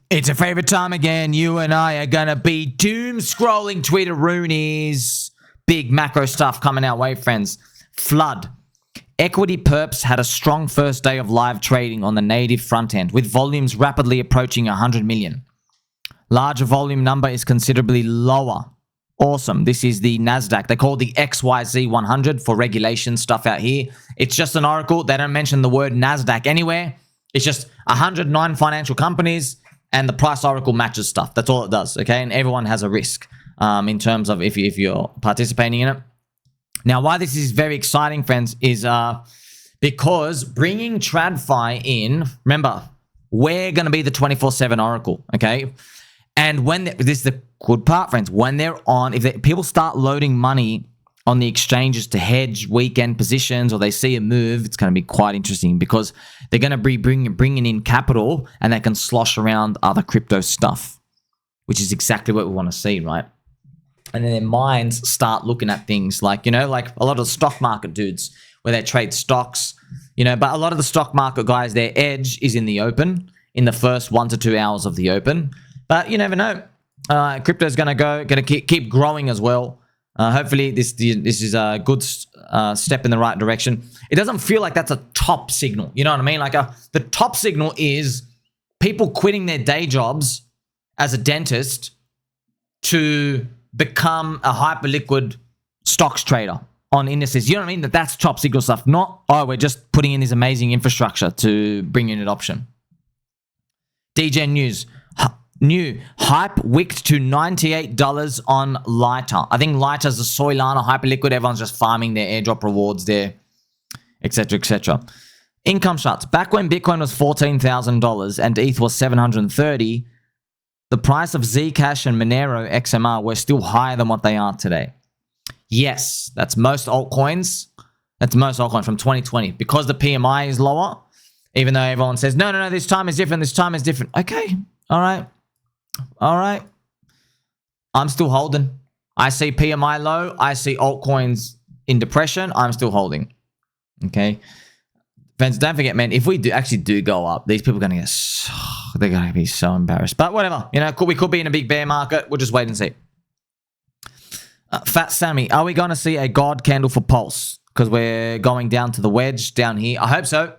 It's a favorite time again. You and I are going to be doom scrolling Tweeteroonies. Big macro stuff coming our way, friends. Flood. Equity Perps had a strong first day of live trading on the native front end, with volumes rapidly approaching 100 million. Larger volume number is considerably lower. Awesome. This is the NASDAQ. They call it the XYZ 100 for regulation stuff out here. It's just an oracle. They don't mention the word NASDAQ anywhere. It's just 109 financial companies and the price oracle matches stuff. That's all it does, okay? And everyone has a risk in terms of if you're participating in it. Now, why this is very exciting, friends, is because bringing TradFi in, remember, we're going to be the 24/7 oracle, okay? And when this is the good part, friends, when they're on, if people start loading money on the exchanges to hedge weekend positions, or they see a move, it's going to be quite interesting because they're going to be bringing in capital and they can slosh around other crypto stuff, which is exactly what we want to see, right? And then their minds start looking at things like, like a lot of the stock market dudes where they trade stocks, but a lot of the stock market guys, their edge is in the open, in the first 1 to 2 hours of the open. But you never know. Crypto is going to keep growing as well. Hopefully, this is a good step in the right direction. It doesn't feel like that's a top signal. You know what I mean? Like the top signal is people quitting their day jobs as a dentist to become a hyperliquid stocks trader on indices. You know what I mean? That's top signal stuff. Not, we're just putting in this amazing infrastructure to bring in adoption. DGen News. New hype wicked to $98 on Lighter. I think Lighter is a Solana hyperliquid. Everyone's just farming their airdrop rewards there, etc., etc. Income charts. Back when Bitcoin was $14,000 and ETH was $730, the price of Zcash and Monero XMR were still higher than what they are today. Yes, that's most altcoins. That's most altcoins from 2020 because the PMI is lower. Even though everyone says no, this time is different. This time is different. Okay, all right. I'm still holding. I see PMI low. I see altcoins in depression. I'm still holding. Okay. Friends, don't forget, man, if we do go up, these people are going to they're going to be so embarrassed. But whatever. We could be in a big bear market. We'll just wait and see. Fat Sammy, are we going to see a God candle for Pulse? Because we're going down to the wedge down here. I hope so.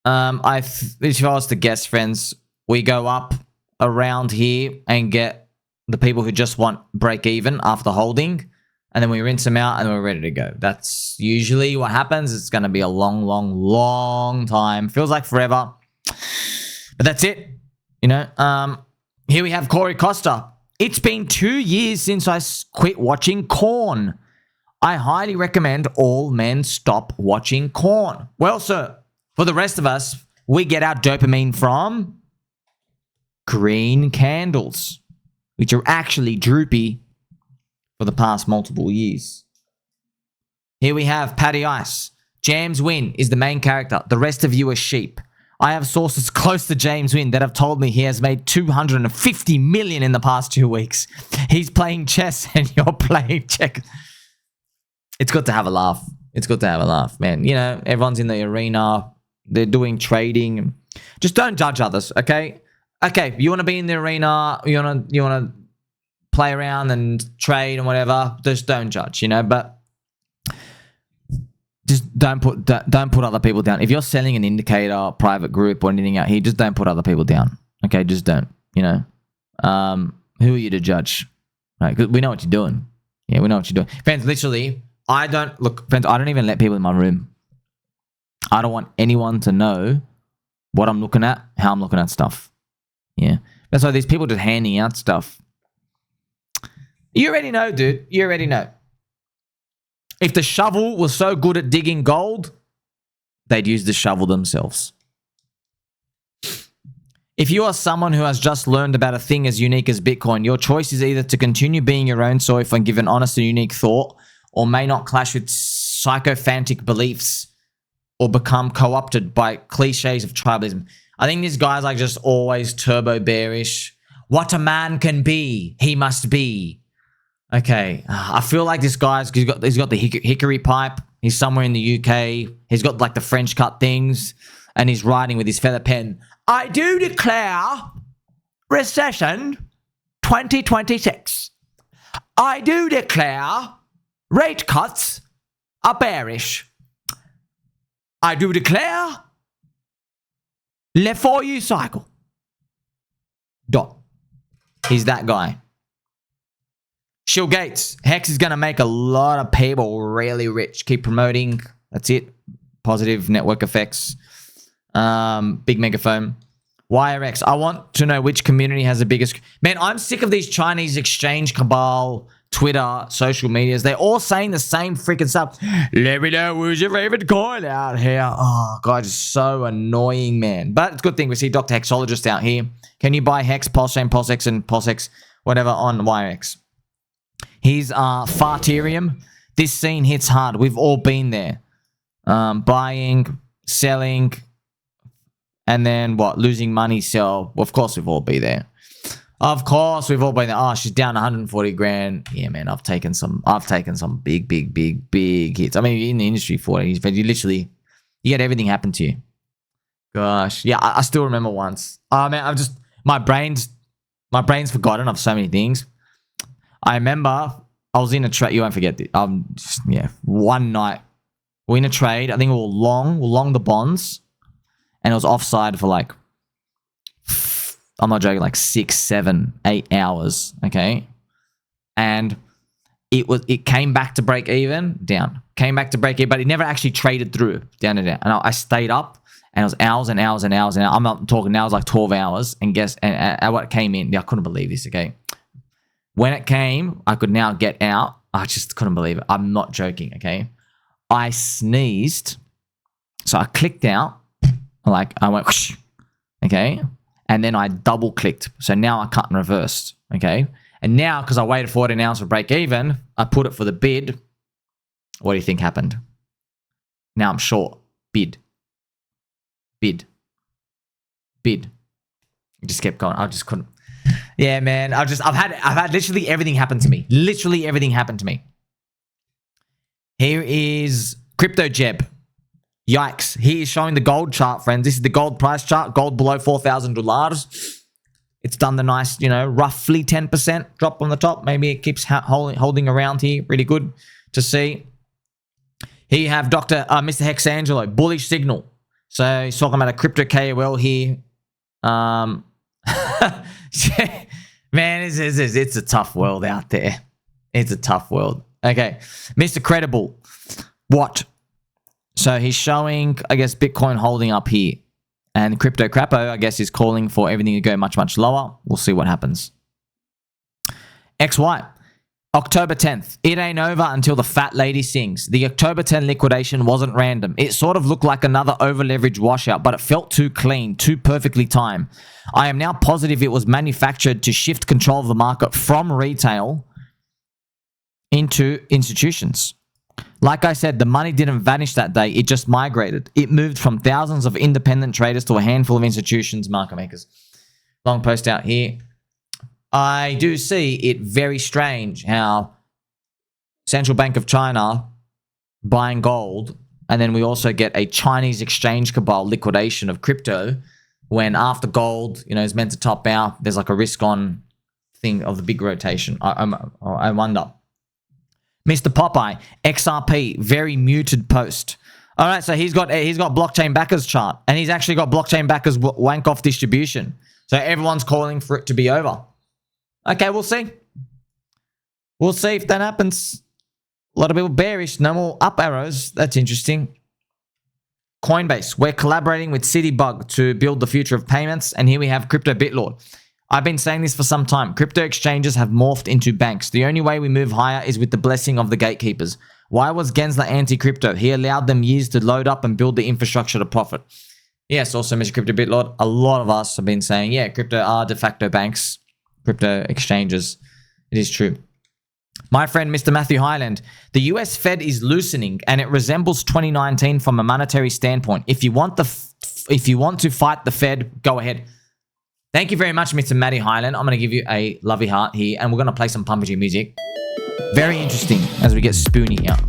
If I was to guess, friends, we go up around here and get the people who just want break even after holding, and then we rinse them out and we're ready to go. That's usually what happens. It's going to be a long time. Feels like forever, but that's it. Here we have Corey Costa. It's been 2 years since I quit watching corn. I highly recommend all men stop watching corn. Well, sir, for the rest of us, we get our dopamine from green candles, which are actually droopy for the past multiple years. Here we have Paddy Ice. James Wynn is the main character. The rest of you are sheep. I have sources close to James Wynn that have told me he has made $250 million in the past 2 weeks. He's playing chess and you're playing checkers. It's good to have a laugh. It's good to have a laugh, man. Everyone's in the arena. They're doing trading. Just don't judge others, okay? Okay, you want to be in the arena, you want to play around and trade and whatever, just don't judge, but just don't put other people down. If you're selling an indicator, private group or anything out here, just don't put other people down. Okay, just don't, Who are you to judge? Right? 'Cause we know what you're doing. Yeah, we know what you're doing. Friends, literally, I don't even let people in my room. I don't want anyone to know what I'm looking at, how I'm looking at stuff. Yeah. That's why these people just handing out stuff. You already know, dude. You already know. If the shovel was so good at digging gold, they'd use the shovel themselves. If you are someone who has just learned about a thing as unique as Bitcoin, your choice is either to continue being your own soif and give an honest and unique thought, or may not clash with sycophantic beliefs or become co-opted by cliches of tribalism. I think this guy's like just always turbo bearish. What a man can be, he must be. Okay, I feel like this guy's he's got the hickory pipe. He's somewhere in the UK. He's got like the French cut things, and he's writing with his feather pen. I do declare recession 2026. I do declare rate cuts are bearish. I do declare Le For You cycle. Dot. He's that guy. Shill Gates. Hex is going to make a lot of people really rich. Keep promoting. That's it. Positive network effects. Big megaphone. YRX. I want to know which community has the biggest... Man, I'm sick of these Chinese exchange cabal, Twitter, social medias. They're all saying the same freaking stuff. Let me know who's your favorite coin out here. Oh, God, it's so annoying, man. But it's a good thing we see Dr. Hexologist out here. Can you buy Hex, PulseChain, PulseX, and PulseX, whatever, on YRX? He's Farterium. This scene hits hard. We've all been there. Buying, selling, and then what? Losing money, sell. Well, of course, we've all been there. Of course, we've all been there. Oh, she's down 140 grand. Yeah, man, I've taken some big hits. I mean, in the industry for it, but you get everything happen to you. Gosh, yeah, I still remember once. Oh man, my brain's forgotten of so many things. I remember I was in a trade. You won't forget this. One night we're in a trade. I think we were long the bonds, and it was offside for like, I'm not joking, like 6, 7, 8 hours. Okay, and it came back to break even, down. Came back to break even, but it never actually traded through down and down. And I stayed up, and it was hours and hours and hours. And I'm not talking now. It was like 12 hours. And guess and what came in? I couldn't believe this. Okay. When it came, I could now get out. I just couldn't believe it. I'm not joking, okay? I sneezed. So I clicked out. I went, whoosh, okay? And then I double clicked. So now I cut and reversed, okay? And now, because I waited 14 hours for break even, I put it for the bid. What do you think happened? Now I'm short. Bid. It just kept going. I just couldn't. Yeah, man. I've had literally everything happen to me. Literally everything happened to me. Here is Crypto Jeb. Yikes. He is showing the gold chart, friends. This is the gold price chart. Gold below $4,000. It's done the nice, roughly 10% drop on the top. Maybe it keeps holding around here. Really good to see. Here you have Mr. Hexangelo. Bullish signal. So he's talking about a crypto KOL here. Man, it's a tough world out there. It's a tough world. Okay, Mr. Credible. What? So he's showing, I guess, Bitcoin holding up here. And Crypto Crapo, I guess, is calling for everything to go much, much lower. We'll see what happens. XY. October 10th. It ain't over until the fat lady sings. The October 10 liquidation wasn't random. It sort of looked like another over-leveraged washout, but it felt too clean, too perfectly timed. I am now positive it was manufactured to shift control of the market from retail into institutions. Like I said, the money didn't vanish that day. It just migrated. It moved from thousands of independent traders to a handful of institutions, market makers. Long post out here. I do see it very strange how Central Bank of China buying gold, and then we also get a Chinese exchange cabal liquidation of crypto when after gold, is meant to top out, there's like a risk on thing of the big rotation. I wonder. Mr. Popeye, XRP, very muted post. All right, so he's got blockchain backers chart, and he's actually got blockchain backers wank off distribution. So everyone's calling for it to be over. Okay, we'll see. We'll see if that happens. A lot of people bearish. No more up arrows. That's interesting. Coinbase. We're collaborating with Citybug to build the future of payments. And here we have Crypto Bitlord. I've been saying this for some time. Crypto exchanges have morphed into banks. The only way we move higher is with the blessing of the gatekeepers. Why was Gensler anti-crypto? He allowed them years to load up and build the infrastructure to profit. Yes, also Mr. Crypto Bitlord. A lot of us have been saying, yeah, crypto are de facto banks. Crypto exchanges. It is true. My friend, Mr. Matthew Highland, the US Fed is loosening and it resembles 2019 from a monetary standpoint. If you want to fight the Fed, go ahead. Thank you very much, Mr. Matty Highland. I'm going to give you a lovely heart here and we're going to play some pumpy music. Very interesting as we get spoony out.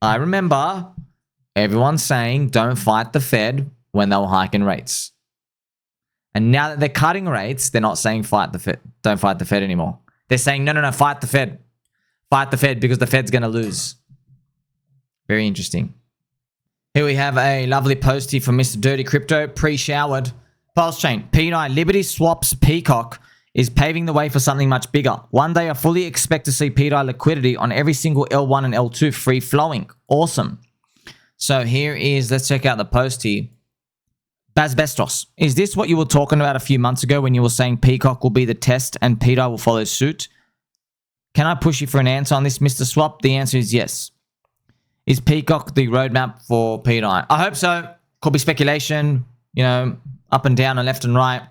I remember everyone saying don't fight the Fed when they were hiking rates. And now that they're cutting rates, they're not saying fight the Fed. Don't fight the Fed anymore. They're saying, no, fight the Fed. Fight the Fed because the Fed's going to lose. Very interesting. Here we have a lovely post here from Mr. Dirty Crypto, pre-showered. PulseChain, pDAI, Liberty Swaps, pCOCK is paving the way for something much bigger. One day I fully expect to see pDAI liquidity on every single L1 and L2 free flowing. Awesome. So here is, let's check out the post here. Basbestos, is this what you were talking about a few months ago when you were saying pCOCK will be the test and pDAI will follow suit? Can I push you for an answer on this, Mr. Swap? The answer is yes. Is pCOCK the roadmap for pDAI? I hope so. Could be speculation, you know, up and down and left and right.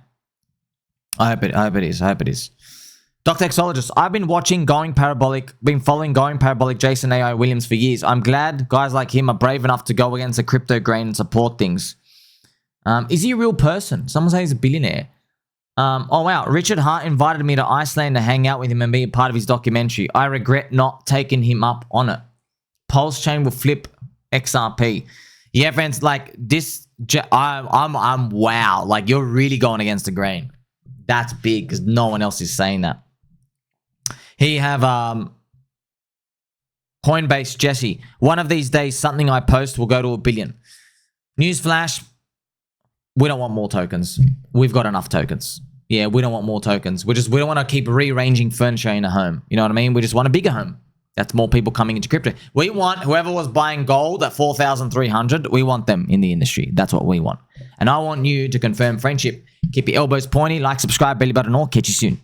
I hope it is. Dr. Exologist, I've been following Going Parabolic Jason A.I. Williams for years. I'm glad guys like him are brave enough to go against the crypto grain and support things. Is he a real person? Someone say he's a billionaire. Oh, wow. Richard Hart invited me to Iceland to hang out with him and be a part of his documentary. I regret not taking him up on it. PulseChain will flip XRP. Yeah, friends, like this, I'm wow. Like, you're really going against the grain. That's big because no one else is saying that. Here you have Coinbase Jesse. One of these days, something I post will go to 1 billion. Newsflash, we don't want more tokens. We've got enough tokens. Yeah, we don't want more tokens. We don't want to keep rearranging furniture in a home. You know what I mean? We just want a bigger home. That's more people coming into crypto. We want whoever was buying gold at 4,300, we want them in the industry. That's what we want. And I want you to confirm friendship. Keep your elbows pointy, like, subscribe, belly button, or catch you soon.